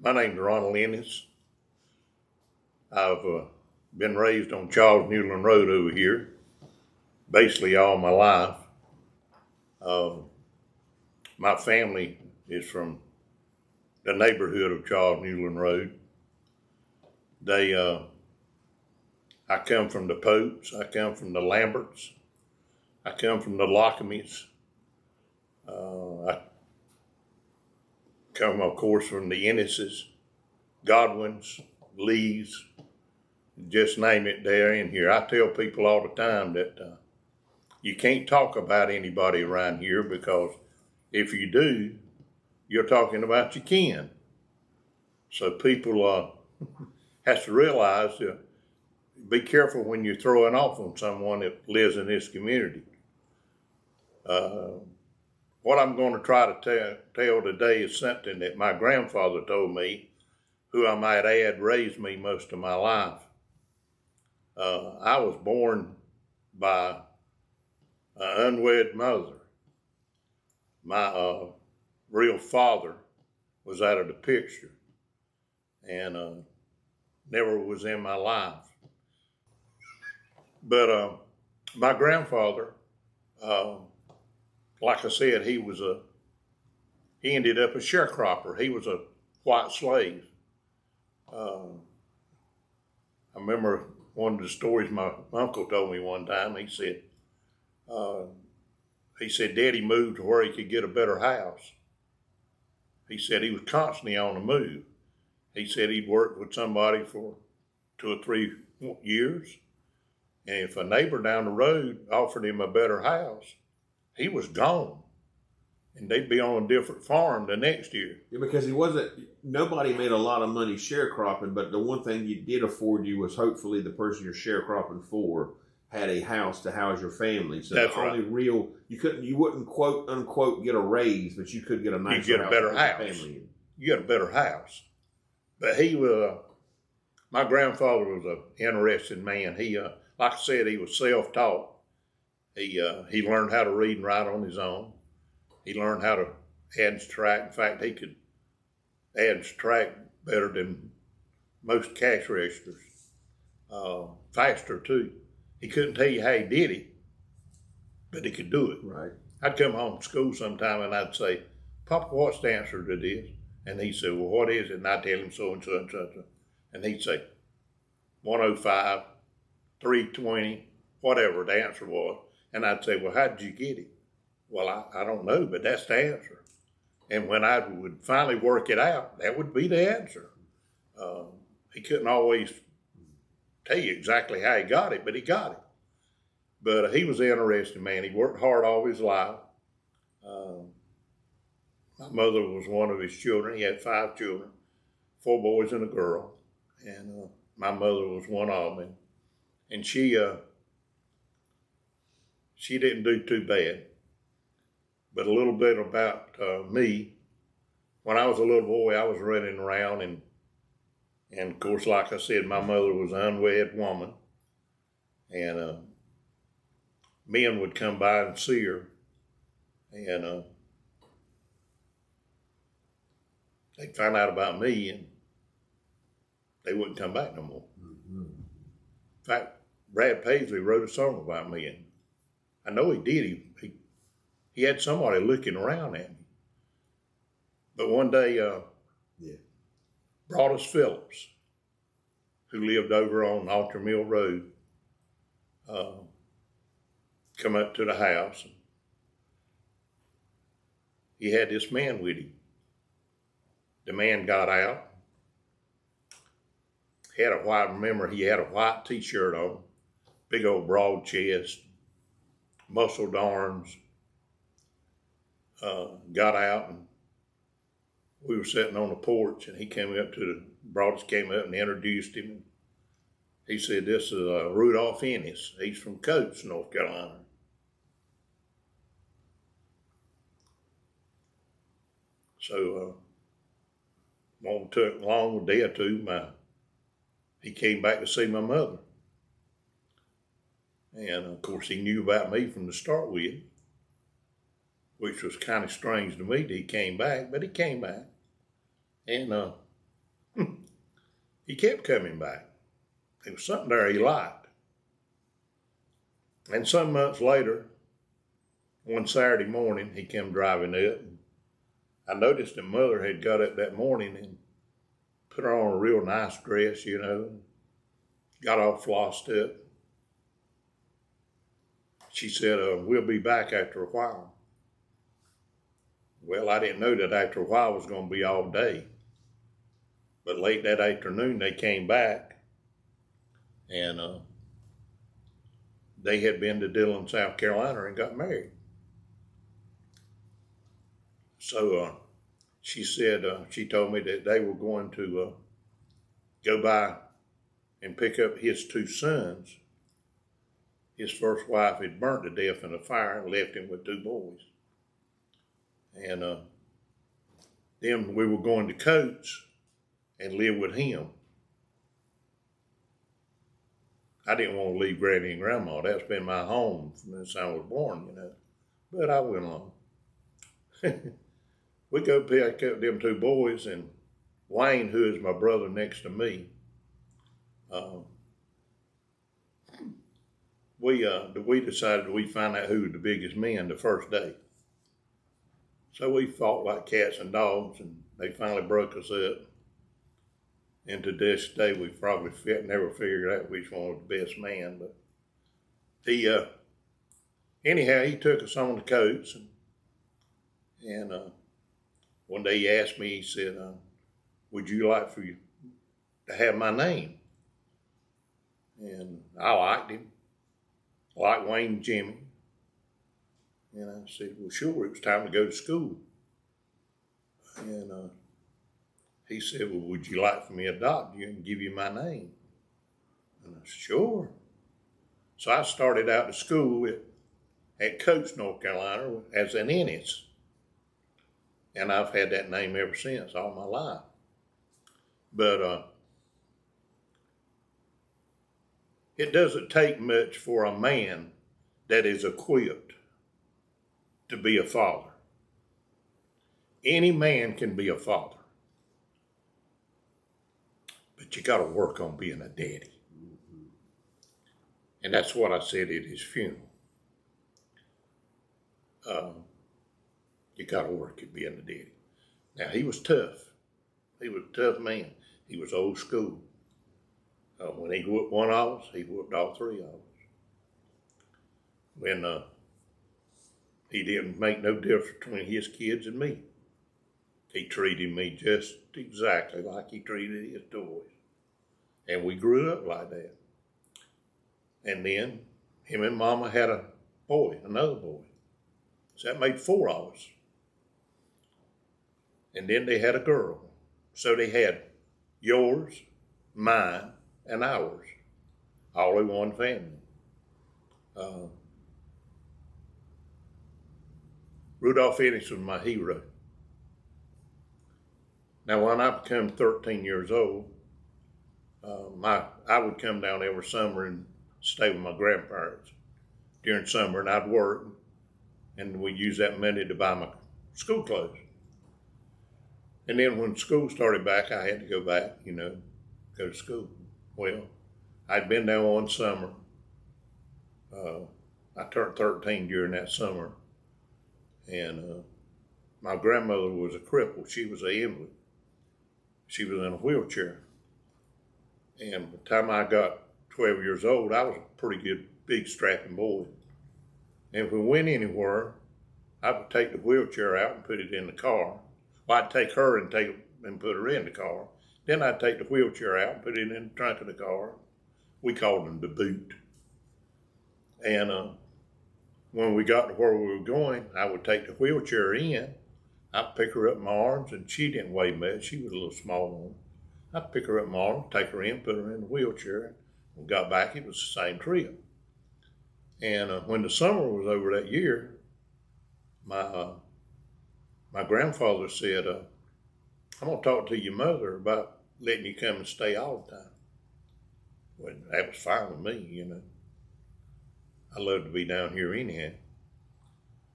My name's Ronald Ennis. I've been raised on Charles Newland Road over here, basically all my life. My family is from the neighborhood of Charles Newland Road. I come from the Popes, I come from the Lamberts, I come from the Lockamies. I come, of course, from the Ennises, Godwins, Lees, just name it, they're in here. I tell people all the time that you can't talk about anybody around here because if you do, you're talking about your kin. So people has to realize be careful when you're throwing off on someone that lives in this community. What I'm going to try to tell today is something that my grandfather told me, who I might add raised me most of my life. I was born by an unwed mother. My real father was out of the picture and never was in my life. But my grandfather, like I said, he ended up a sharecropper. He was a white slave. I remember one of the stories my uncle told me one time. He said Daddy moved to where he could get a better house. He said he was constantly on the move. He said he'd worked with somebody for 2 or 3 years, and if a neighbor down the road offered him a better house, he was gone, and they'd be on a different farm the next year. Yeah, because nobody made a lot of money sharecropping, but the one thing you did afford you was hopefully the person you're sharecropping for had a house to house your family. So that's the only real, you wouldn't quote unquote get a raise, but you could get a nicer house. You get a better house. Family. You get a better house. But my grandfather was an interesting man. He, like I said, he was self-taught. He learned how to read and write on his own. He learned how to add and subtract. In fact, he could add and subtract better than most cash registers. Faster too. He couldn't tell you how he did it, but he could do it. Right. I'd come home from school sometime and I'd say, "Papa, what's the answer to this?" And he'd say, "Well, what is it?" And I'd tell him so and so and so and so. And he'd say, 105, 320, whatever the answer was. And I'd say, "Well, how did you get it?" "Well, I don't know, but that's the answer." And when I would finally work it out, that would be the answer. He couldn't always tell you exactly how he got it, but he got it. But he was an interesting man. He worked hard all his life. My mother was one of his children. He had 5 children, 4 boys and a girl. And my mother was one of them. And she didn't do too bad. But a little bit about me. When I was a little boy, I was running around and of course, like I said, my mother was an unwed woman, and men would come by and see her, and they'd find out about me, and they wouldn't come back no more. Mm-hmm. In fact, Brad Paisley wrote a song about me, and I know he did. He had somebody looking around at me. But one day, Broadus Phillips, who lived over on Altar Mill Road, come up to the house. And he had this man with him. The man got out. He had a white t-shirt on, big old broad chest, muscled arms. Got out, and we were sitting on the porch, and he came up Broadus came up and introduced him. He said, "This is Rudolph Ennis. He's from Coates, North Carolina." So, won't took long, a day or two, he came back to see my mother. And of course, he knew about me from the start with, which was kind of strange to me that he came back, but he came back. And he kept coming back. There was something there he liked. And some months later, one Saturday morning, he came driving up. And I noticed that mother had got up that morning and put her on a real nice dress, you know, got all flossed up. She said, we'll be back after a while. Well, I didn't know that after a while was going to be all day. But late that afternoon, they came back, and they had been to Dillon, South Carolina, and got married. So she said, she told me that they were going to go by and pick up his two sons. His first wife had burnt to death in a fire and left him with two boys. And then we were going to Coates and live with him. I didn't want to leave Granny and Grandma. That's been my home since I was born, you know. But I went along. We go pick up them two boys, and Wayne, who is my brother next to me, we decided we'd find out who was the biggest men the first day. So we fought like cats and dogs, and they finally broke us up. And to this day, we probably never figured out which one was the best man. But anyhow, he took us on the Coates, and one day he asked me, he said, would you like for you to have my name? And I liked him. I liked Wayne and Jimmy. And I said, well, sure, it was time to go to school. And he said, well, would you like for me to adopt you and give you my name? And I said, sure. So I started out to school at Coates, North Carolina, as an Ennis. And I've had that name ever since, all my life. But it doesn't take much for a man that is equipped to be a father. Any man can be a father. But you got to work on being a daddy. And that's what I said at his funeral. You got to work at being a daddy. Now, he was tough. He was a tough man. He was old school. When he whooped one of us, he whooped all three of us. When he didn't make no difference between his kids and me. He treated me just exactly like he treated his toys. And we grew up like that. And then him and Mama had a boy, another boy. So that made four of us. And then they had a girl. So they had yours, mine, and ours, all in one family. Rudolph Ennis was my hero. Now, when I became 13 years old, I would come down every summer and stay with my grandparents during summer, and I'd work, and we'd use that money to buy my school clothes. And then when school started back, I had to go back, you know, go to school. Well, I'd been there one summer. I turned 13 during that summer, and my grandmother was a cripple. She was an invalid. She was in a wheelchair. And by the time I got 12 years old, I was a pretty good, big, strapping boy. And if we went anywhere, I would take the wheelchair out and put it in the car. Well, I'd take her and put her in the car. Then I'd take the wheelchair out and put it in the trunk of the car. We called them the boot. And when we got to where we were going, I would take the wheelchair in. I'd pick her up in my arms, and she didn't weigh much. She was a little small one. I'd pick her up in my arms, take her in, put her in the wheelchair. When we got back, it was the same trip. And when the summer was over that year, my grandfather said, I'm going to talk to your mother about letting you come and stay all the time. Well, that was fine with me, you know. I love to be down here anyhow.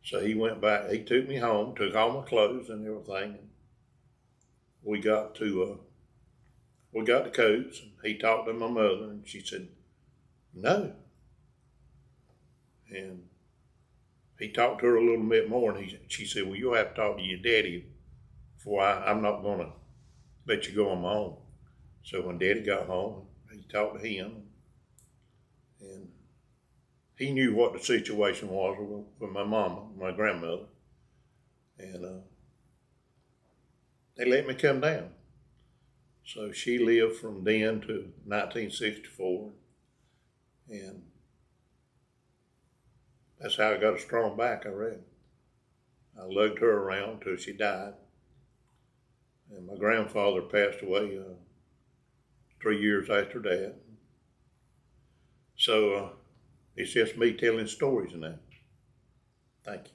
So he went back, he took me home, took all my clothes and everything. And we got to we got the coats, and he talked to my mother, and she said, no. And he talked to her a little bit more, and she said, well, you'll have to talk to your daddy before I'm not going to let you go on my own. So when Daddy got home, he talked to him, and he knew what the situation was with my mama, my grandmother, and they let me come down. So she lived from then to 1964, and that's how I got a strong back, I reckon. I lugged her around till she died, and my grandfather passed away 3 years after that. So it's just me telling stories and that. Thank you.